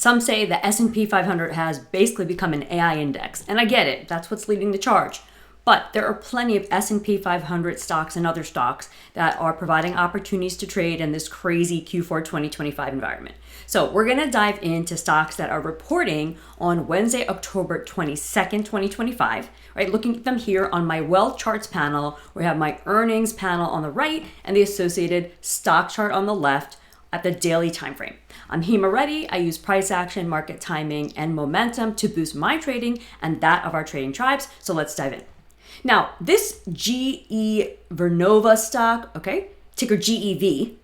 Some say the S&P 500 has basically become an AI index, and I get it. That's what's leading the charge. But there are plenty of S&P 500 stocks and other stocks that are providing opportunities to trade in this crazy Q4 2025 environment. So we're going to dive into stocks that are reporting on Wednesday, October 22nd, 2025, right? Looking at them here on my Wealth Charts panel, we have my earnings panel on the right and the associated stock chart on the left at the daily time frame. I'm HEMA ready. I use price action, market timing, and momentum to boost my trading and that of our trading tribes. So let's dive in. Now, this GE Vernova stock, okay, ticker GEV,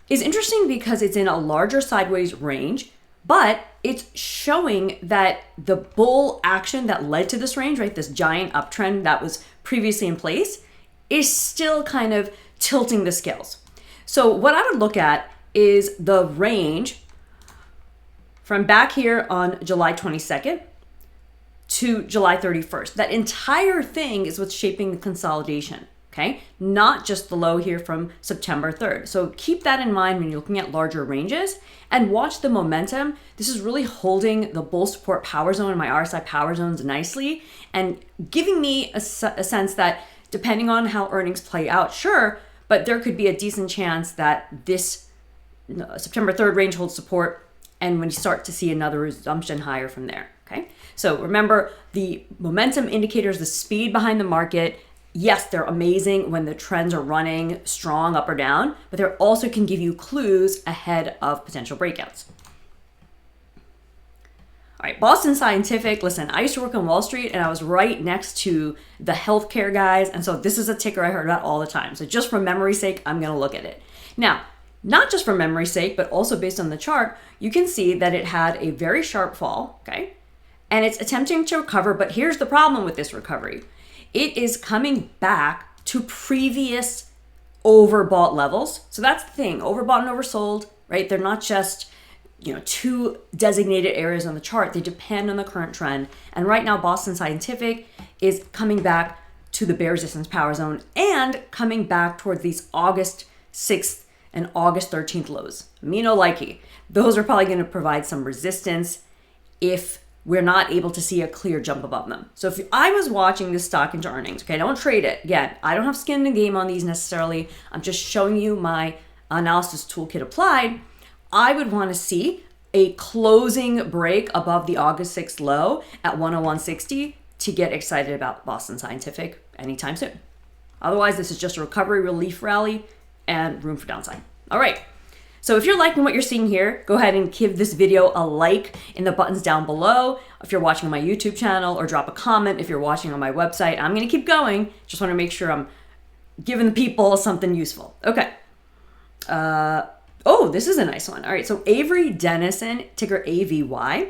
is interesting because it's in a larger sideways range, but it's showing that the bull action that led to this range, right, this giant uptrend that was previously in place, is still kind of tilting the scales. So what I would look at is the range from back here on July 22nd to July 31st. That entire thing is what's shaping the consolidation, okay? Not just the low here from September 3rd. So keep that in mind when you're looking at larger ranges and watch the momentum. This is really holding the bull support power zone and my RSI power zones nicely and giving me a sense that depending on how earnings play out, sure, but there could be a decent chance that this September 3rd range holds support and when you start to see another resumption higher from there. Okay, so remember the momentum indicators, the speed behind the market. Yes, they're amazing when the trends are running strong up or down, but they also can give you clues ahead of potential breakouts. All right, Boston Scientific. Listen, I used to work on Wall Street and I was right next to the healthcare guys. And so this is a ticker I heard about all the time. So just for memory's sake, I'm going to look at it. Now, not just for memory's sake, but also based on the chart, you can see that it had a very sharp fall, okay? And it's attempting to recover, but here's the problem with this recovery. It is coming back to previous overbought levels. So that's the thing, overbought and oversold, right? They're not just, two designated areas on the chart. They depend on the current trend. And right now, Boston Scientific is coming back to the bear resistance power zone and coming back towards these August 6th and August 13th lows. Me no likey. Those are probably going to provide some resistance if we're not able to see a clear jump above them. So if I was watching this stock into earnings, okay, don't trade it. Again, I don't have skin in the game on these necessarily. I'm just showing you my analysis toolkit applied. I would want to see a closing break above the August 6th low at 101.60 to get excited about Boston Scientific anytime soon. Otherwise, this is just a recovery relief rally and room for downside. All right. So if you're liking what you're seeing here, go ahead and give this video a like in the buttons down below if you're watching on my YouTube channel, or drop a comment if you're watching on my website. I'm going to keep going. Just want to make sure I'm giving people something useful. Okay. Oh, this is a nice one. All right. So Avery Dennison, ticker AVY.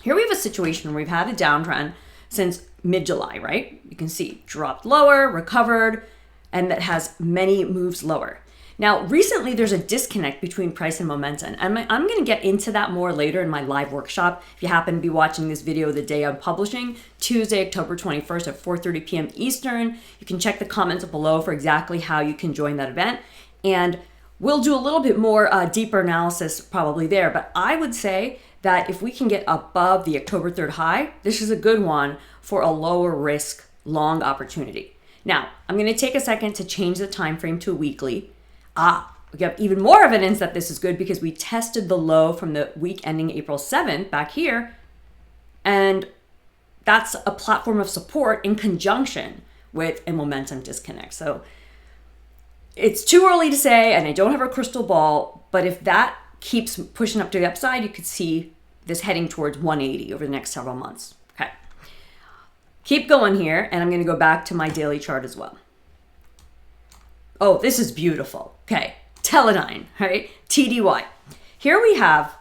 Here we have a situation where we've had a downtrend since mid-July, right? You can see dropped lower, recovered, and that has many moves lower. Now, recently, there's a disconnect between price and momentum. And I'm going to get into that more later in my live workshop. If you happen to be watching this video the day I'm publishing, Tuesday, October 21st at 4:30 p.m. Eastern, you can check the comments below for exactly how you can join that event. And we'll do a little bit more deeper analysis probably there. But I would say that if we can get above the October 3rd high, this is a good one for a lower risk long opportunity. Now, I'm going to take a second to change the time frame to a weekly. We have even more evidence that this is good because we tested the low from the week ending April 7th back here. And that's a platform of support in conjunction with a momentum disconnect. So it's too early to say, and I don't have a crystal ball, but if that keeps pushing up to the upside, you could see this heading towards 180 over the next several months. Okay. Keep going here, and I'm going to go back to my daily chart as well. Oh, this is beautiful. Okay, Teledyne, right? TDY. Here we have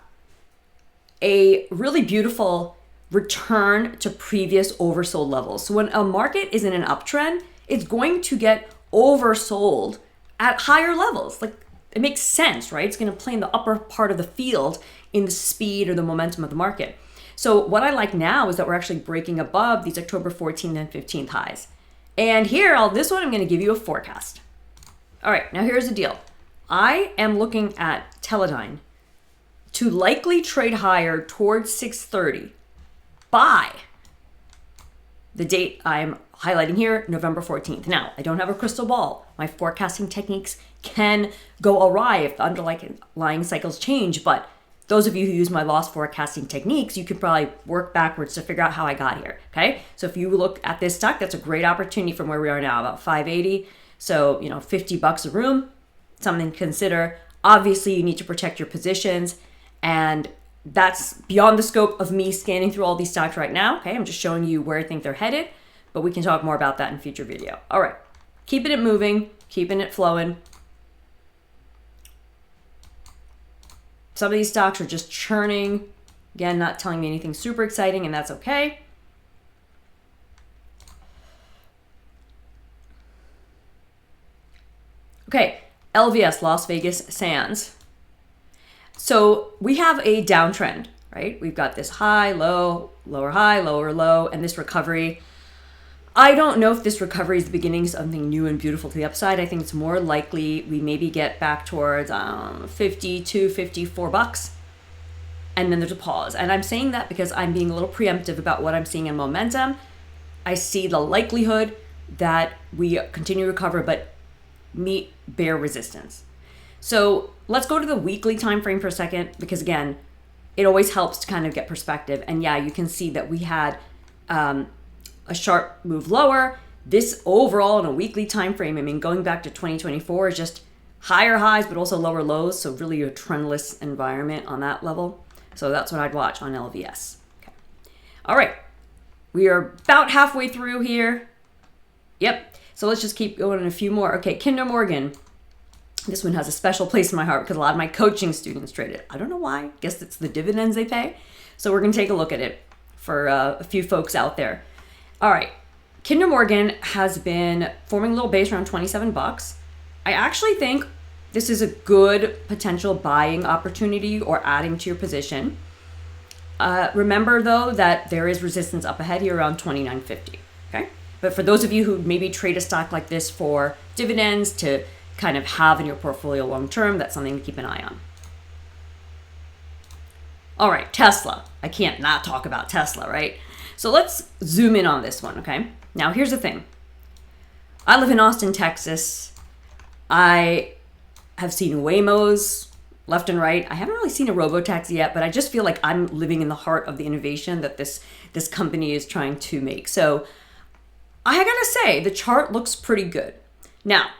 a really beautiful return to previous oversold levels. So when a market is in an uptrend, it's going to get oversold at higher levels. Like, it makes sense, right? It's going to play in the upper part of the field in the speed or the momentum of the market. So what I like now is that we're actually breaking above these October 14th and 15th highs. And here, this one, I'm going to give you a forecast. All right, now here's the deal. I am looking at Teledyne to likely trade higher towards 630 by the date I'm highlighting here, November 14th. Now, I don't have a crystal ball. My forecasting techniques can go awry if the underlying cycles change, but those of you who use my loss forecasting techniques, you could probably work backwards to figure out how I got here, okay? So if you look at this stock, that's a great opportunity from where we are now, about 580. So, $50 a room, something to consider. Obviously, you need to protect your positions, and that's beyond the scope of me scanning through all these stocks right now, okay? I'm just showing you where I think they're headed, but we can talk more about that in a future video. All right, keeping it moving, keeping it flowing. Some of these stocks are just churning. Again, not telling me anything super exciting, and that's okay. Okay, LVS, Las Vegas Sands. So we have a downtrend, right? We've got this high, low, lower high, lower low, and this recovery. I don't know if this recovery is the beginning of something new and beautiful to the upside. I think it's more likely we maybe get back towards $52, $54, and then there's a pause. And I'm saying that because I'm being a little preemptive about what I'm seeing in momentum. I see the likelihood that we continue to recover, but meet bear resistance. So let's go to the weekly time frame for a second, because again, it always helps to kind of get perspective. And yeah, you can see that we had a sharp move lower. This overall in a weekly time frame, I mean, going back to 2024 is just higher highs, but also lower lows. So really a trendless environment on that level. So that's what I'd watch on LVS. Okay. All right. We are about halfway through here. Yep. So let's just keep going in a few more. Okay. Kinder Morgan. This one has a special place in my heart because a lot of my coaching students trade it. I don't know why. I guess it's the dividends they pay. So we're going to take a look at it for a few folks out there. All right. Kinder Morgan has been forming a little base around $27. I actually think this is a good potential buying opportunity or adding to your position. Remember, though, that there is resistance up ahead here around $29.50. Okay. But for those of you who maybe trade a stock like this for dividends to kind of have in your portfolio long term, that's something to keep an eye on. All right, Tesla. I can't not talk about Tesla, right? So let's zoom in on this one, okay? Now, here's the thing. I live in Austin, Texas. I have seen Waymos left and right. I haven't really seen a robo-taxi yet, but I just feel like I'm living in the heart of the innovation that this company is trying to make. So I gotta say, the chart looks pretty good. Now,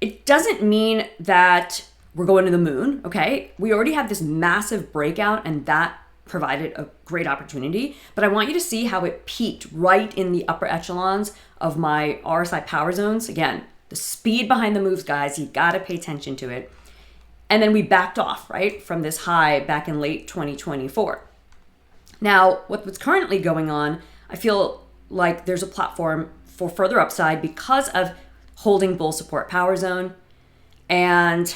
it doesn't mean that we're going to the moon, okay? We already have this massive breakout, and that provided a great opportunity, but I want you to see how it peaked right in the upper echelons of my RSI power zones. Again, the speed behind the moves, guys, you gotta pay attention to it. And then we backed off, right, from this high back in late 2024. Now, what's currently going on, I feel like there's a platform for further upside because of holding bull support power zone. And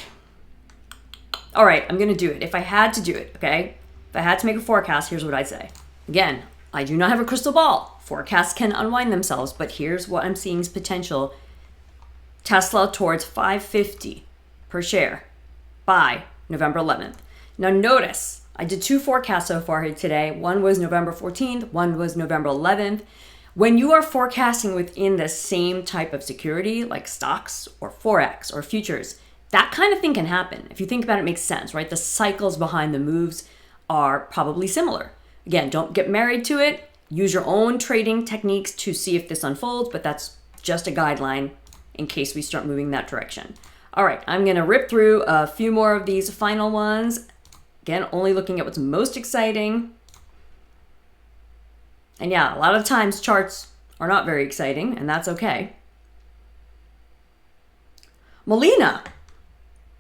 all right, I'm gonna do it. If I had to do it, okay? If I had to make a forecast, here's what I'd say. Again, I do not have a crystal ball. Forecasts can unwind themselves, but here's what I'm seeing as potential. Tesla towards $550 per share by November 11th. Now notice, I did two forecasts so far here today. One was November 14th, one was November 11th. When you are forecasting within the same type of security, like stocks or Forex or futures, that kind of thing can happen. If you think about it, it makes sense, right? The cycles behind the moves are probably similar. Again, don't get married to it. Use your own trading techniques to see if this unfolds, but that's just a guideline in case we start moving that direction. All right, I'm gonna rip through a few more of these final ones. Again, only looking at what's most exciting. And yeah, a lot of times charts are not very exciting, and that's okay. Molina.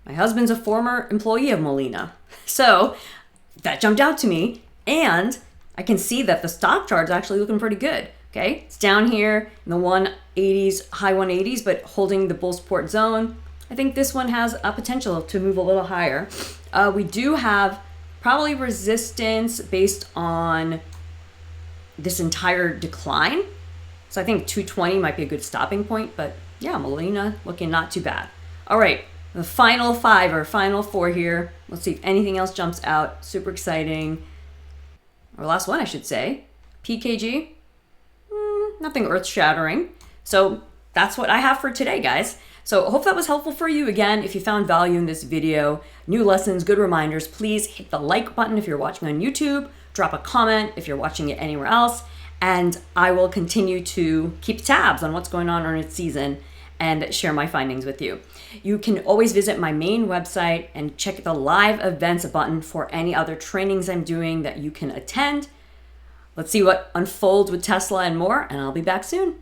My husband's a former employee of Molina. So that jumped out to me, and I can see that the stock chart is actually looking pretty good. Okay, it's down here in the 180s, high 180s, but holding the bull support zone. I think this one has a potential to move a little higher. We do have probably resistance based on this entire decline. So I think 220 might be a good stopping point, but yeah, Molina looking not too bad. All right, The final 5 or final 4 here. Let's see if anything else jumps out. Super exciting. Or last one, I should say. PKG. Nothing earth-shattering. So that's what I have for today, guys. So I hope that was helpful for you. Again, if you found value in this video, new lessons, good reminders, please hit the like button if you're watching on YouTube. Drop a comment if you're watching it anywhere else. And I will continue to keep tabs on what's going on its season and share my findings with you. You can always visit my main website and check the live events button for any other trainings I'm doing that you can attend. Let's see what unfolds with Tesla and more, and I'll be back soon.